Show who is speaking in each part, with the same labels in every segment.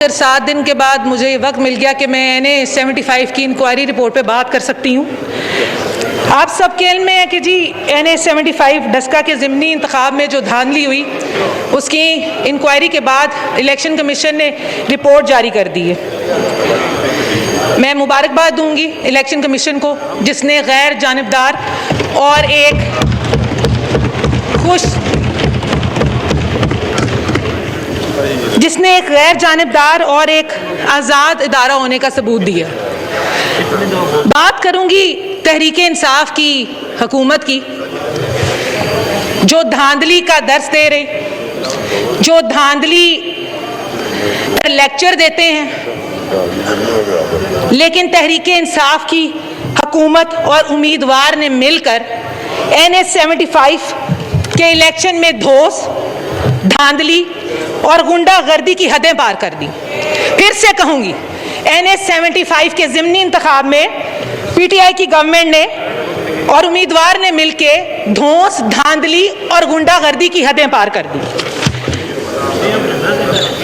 Speaker 1: फिर 7 दिन के बाद मुझे वक्त मिल गया कि मैं NA-75 की इंक्वायरी रिपोर्ट पे बात कर सकती हूँ। आप सबके इल्म में है कि जी NA-75 डस्का के ज़िमनी इंतखाब में जो धांधली हुई उसकी इंक्वायरी के बाद इलेक्शन कमीशन ने रिपोर्ट जारी कर दी है। मैं मुबारकबाद दूंगी इलेक्शन कमीशन को जिसने गैर जानिबदार और एक गैर जानिबदार और एक आज़ाद इदारा होने का सबूत दिया। बात करूंगी तहरीके इंसाफ की हुकूमत की, जो धांधली का दर्स दे रहे, जो धांधली लेक्चर देते हैं, लेकिन तहरीके इंसाफ की हुकूमत और उम्मीदवार ने मिलकर NA-75 के इलेक्शन में धोस, धांधली और गुंडागर्दी की हदें पार कर दी। फिर से कहूंगी, NA-75 के ज़िमनी इंतखाब में PTI की गवर्नमेंट ने और उम्मीदवार ने मिलकर धोस, धांधली और गुंडागर्दी की हदें पार कर दी।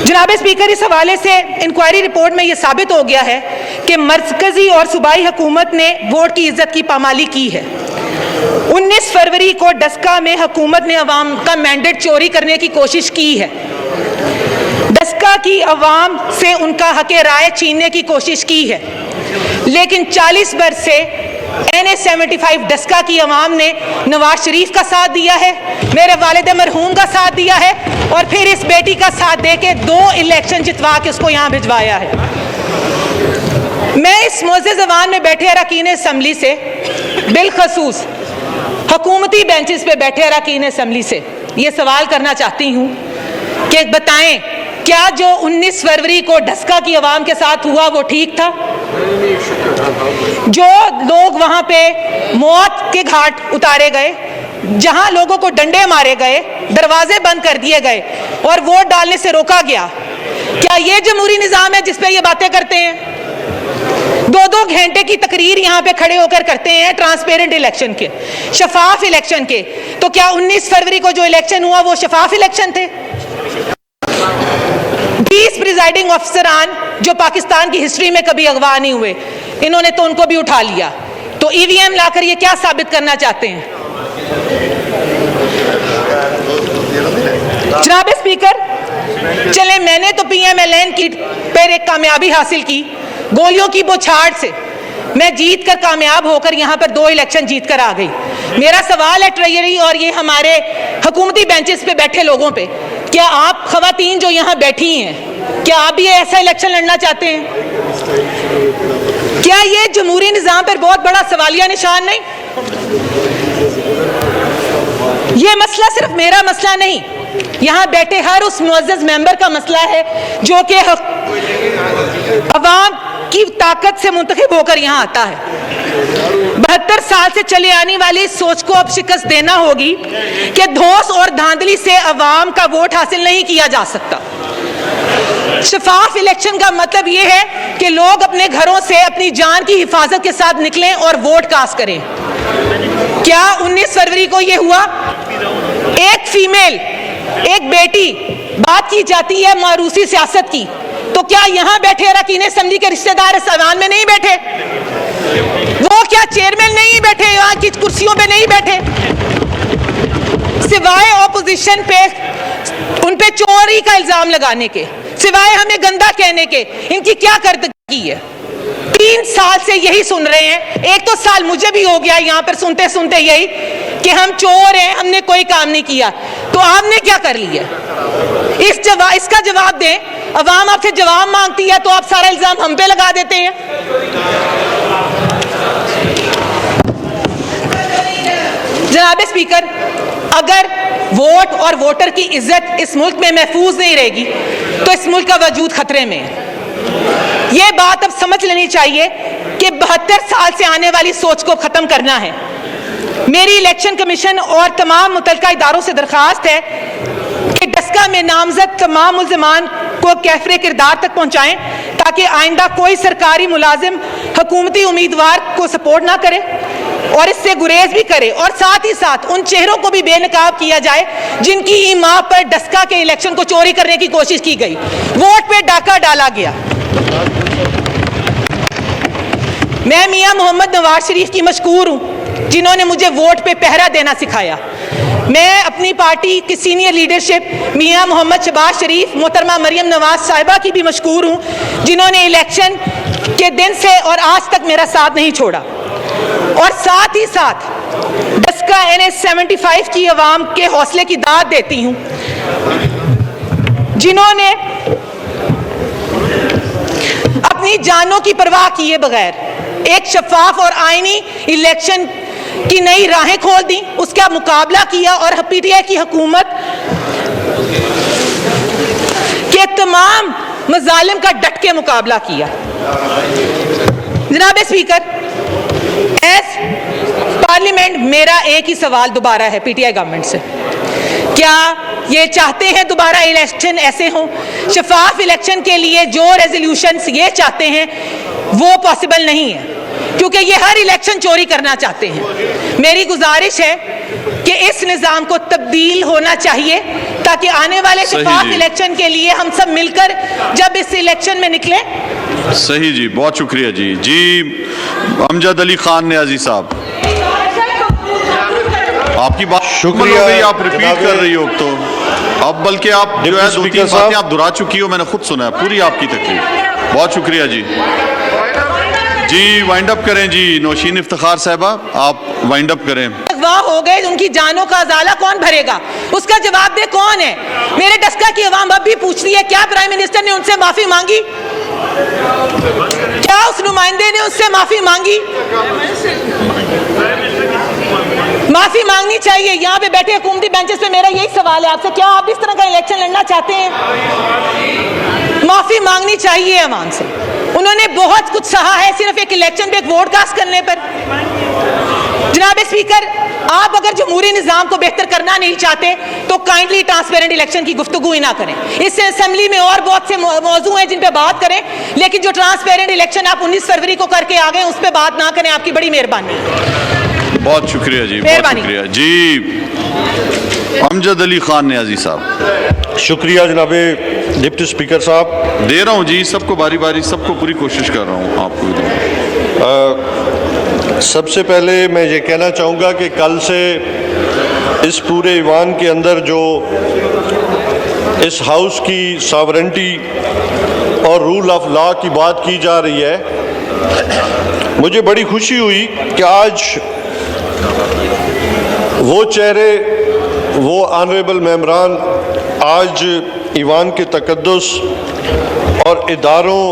Speaker 1: जनाब स्पीकर, इस हवाले से इंक्वायरी रिपोर्ट में यह साबित हो गया है कि मरकजी और सूबाई हुकूमत ने वोट की इज्जत की पामाली की है। 19 फरवरी को डस्का में हुकूमत ने अवाम का मैंडेट चोरी करने की कोशिश की है। डस्का की अवाम से उनका हक़े राय छीनने की कोशिश की है, लेकिन 40 बरस से NA-75 डस्का की अवाम ने नवाज शरीफ का साथ दिया है, मेरे वालिद मरहूम का साथ दिया है और फिर इस बेटी का साथ दे के 2 इलेक्शन जितवा के उसको यहाँ भिजवाया है। मैं इस मोअज़्ज़ज़ ज़बान में बैठे अरकान असम्बली से, बिलखसूस हुकूमती बेंचेस पे बैठे अरकान असम्बली से ये सवाल करना चाहती हूँ कि बताएं, क्या जो 19 फरवरी को डस्का की अवाम के साथ हुआ वो ठीक था? जो लोग वहाँ पे मौत के घाट उतारे गए, जहाँ लोगों को डंडे मारे गए, दरवाजे बंद कर दिए गए और वोट डालने से रोका गया, क्या ये जमहूरी निज़ाम है जिस पे ये बातें करते हैं? 2-2 घंटे की तकरीर यहाँ पे खड़े होकर करते हैं ट्रांसपेरेंट इलेक्शन के, शफाफ इलेक्शन के। तो क्या 19 फरवरी को जो इलेक्शन हुआ वो शफाफ इलेक्शन थे? 20 प्रिजाइडिंग अफसरान जो पाकिस्तान की हिस्ट्री में कभी अगवा नहीं हुए, इन्होंने तो उनको भी उठा लिया। तो EVM लाकर ये क्या साबित करना चाहते हैं? जनाब स्पीकर, चले मैंने तो PMLN की पर एक कामयाबी हासिल की, गोलियों की बौछार से मैं जीत कर कामयाब होकर यहाँ पर 2 इलेक्शन जीत कर आ गई। मेरा सवाल है ट्रेजरी और ये हमारे हुकूमती बेंचेस पे बैठे लोगों पे, क्या आप खवातीन जो यहाँ बैठी हैं, क्या आप भी ऐसा इलेक्शन लड़ना चाहते हैं? क्या ये जमहूरी निज़ाम पर बहुत बड़ा सवालिया निशान नहीं? ये मसला सिर्फ मेरा मसला नहीं, यहाँ बैठे हर उस मुअज़्ज़ज़ मेंबर का मसला है जो कि अवाम की ताकत से मुंतखब होकर यहाँ आता है। 72 साल से चले आने वाली इस सोच को अब शिकस्त देना होगी कि धोस और धांधली से अवाम का वोट हासिल नहीं किया जा सकता। शफाफ इलेक्शन का मतलब यह है कि लोग अपने घरों से अपनी जान की हिफाजत के साथ निकलें और वोट कास्ट करें। क्या 19 फरवरी को यह हुआ? एक फीमेल, एक बेटी, बात की जाती है मारूसी सियासत की, तो क्या यहाँ बैठे अरकान असम्बली के रिश्तेदार इस ऐवान में नहीं बैठे? वो क्या चेयरमैन नहीं बैठे, यहाँ की कुर्सियों पे नहीं बैठे? सिवाय ऑपोजिशन पे उन पे चोरी का इल्जाम लगाने के, सिवाय हमें गंदा कहने के, इनकी क्या करदगी है? 3 साल से यही सुन रहे हैं। एक तो साल मुझे भी हो गया यहाँ पर सुनते सुनते यही कि हम चोर हैं, हमने कोई काम नहीं किया। तो आपने क्या कर लिया? इसका जवाब दें। अवाम आपसे जवाब मांगती है तो आप सारा इल्जाम हम पे लगा देते हैं। जनाब स्पीकर, अगर वोट और वोटर की इज्जत इस मुल्क में महफूज नहीं रहेगी तो इस मुल्क का वजूद खतरे में है। ये बात अब समझ लेनी चाहिए कि 72 साल से आने वाली सोच को खत्म करना है। मेरी इलेक्शन कमीशन और तमाम मुतल्लिका इदारों से दरखास्त है कि डस्का में नामजद तमाम मुल्ज़िमान को कैफरे किरदार तक पहुंचाएं ताकि आइंदा कोई सरकारी मुलाजिम हुकूमती उम्मीदवार को सपोर्ट ना करे। और इससे गुरेज भी करे, और साथ ही साथ उन चेहरों को भी बेनकाब किया जाए जिनकी मां पर डस्का के इलेक्शन को चोरी करने की कोशिश की गई, वोट पे डाका डाला गया। मैं मियां मोहम्मद नवाज शरीफ की मशकूर हूं जिन्होंने मुझे वोट पे पहरा देना सिखाया। मैं अपनी पार्टी की सीनियर लीडरशिप मियां मोहम्मद शहबाज शरीफ, मोहतरमा मरियम नवाज साहिबा की भी मशकूर हूं जिन्होंने इलेक्शन के दिन से और आज तक मेरा साथ नहीं छोड़ा। और साथ ही साथ डस्का NH-75 की आवाम के हौसले की दाद देती हूं जिन्होंने अपनी जानों की परवाह किए बगैर एक शफाफ और आईनी इलेक्शन की नई राहें खोल दी, उसका मुकाबला किया और PTI की हुकूमत के तमाम मजालिम का डट के मुकाबला किया। जनाब स्पीकर, एज पार्लियामेंट मेरा एक ही सवाल दोबारा है PTI गवर्नमेंट से, क्या ये चाहते हैं दोबारा इलेक्शन ऐसे हों? शफाफ इलेक्शन के लिए जो रेजोल्यूशंस ये चाहते हैं वो पॉसिबल नहीं है, क्योंकि ये हर इलेक्शन चोरी करना चाहते हैं। मेरी गुजारिश है कि इस निज़ाम को तब्दील होना चाहिए ताकि आने वाले शफाफ इलेक्शन के लिए हम सब मिलकर जब इस इलेक्शन में निकले।
Speaker 2: सही जी, बहुत शुक्रिया जी। जी अमजद अली खान न्याजी साहब, आपकी बात शुक्रिया हो गई, आप रिपीट कर रही हो तो अब बल्कि आप जो है 2-3 बातें आप दोहरा चुकी हो, मैंने खुद सुना है पूरी आपकी तकलीफ। बहुत शुक्रिया जी। जी वाइंड अप करें जी, नौशीन इफ्तिखार साहबा आप वाइंड अप करें।
Speaker 1: अगवा हो गए, उनकी जानों का अजाला कौन भरेगा? उसका जवाब दे कौन है? मेरे डस्का की आवाम अब भी पूछती है, क्या प्राइम मिनिस्टर ने उनसे माफी मांगी? क्या उस नुमाइंदे ने उससे माफी मांगी? माफी मांगनी चाहिए। यहाँ पे बैठे हुकूमती बेंचेस पे मेरा यही सवाल है आपसे, क्या आप इस तरह का इलेक्शन लड़ना चाहते हैं? माफी मांगनी चाहिए अवाम से। उन्होंने बहुत कुछ सहा है सिर्फ एक इलेक्शन पे एक वोट कास्ट करने पर। जनाब स्पीकर, आप अगर जमहूरी निज़ाम को बेहतर करना नहीं चाहते तो काइंडली ट्रांसपेरेंट इलेक्शन की गुफ्तगू ही ना करें। इससे असेंबली में और बहुत से मौजू हैं जिन पे बात करें, लेकिन जो ट्रांसपेरेंट इलेक्शन आप 19 फरवरी को करके आ गए उस पर बात ना करें। आपकी बड़ी मेहरबानी।
Speaker 2: बहुत शुक्रिया जी, बहुत शुक्रिया जी। अमजद अली खान न्याजी साहब।
Speaker 3: शुक्रिया जनाबे डिप्टी स्पीकर साहब।
Speaker 2: दे रहा हूँ जी सबको बारी बारी, सबको पूरी कोशिश कर रहा हूँ आपको।
Speaker 3: सबसे पहले मैं ये कहना चाहूँगा कि कल से इस पूरे ईवान के अंदर जो इस हाउस की सॉवरेंटी और रूल ऑफ लॉ की बात की जा रही है, मुझे बड़ी खुशी हुई कि आज वो चेहरे, वो ऑनरेबल मेंबरान आज ईवान के तकद्दुस और इदारों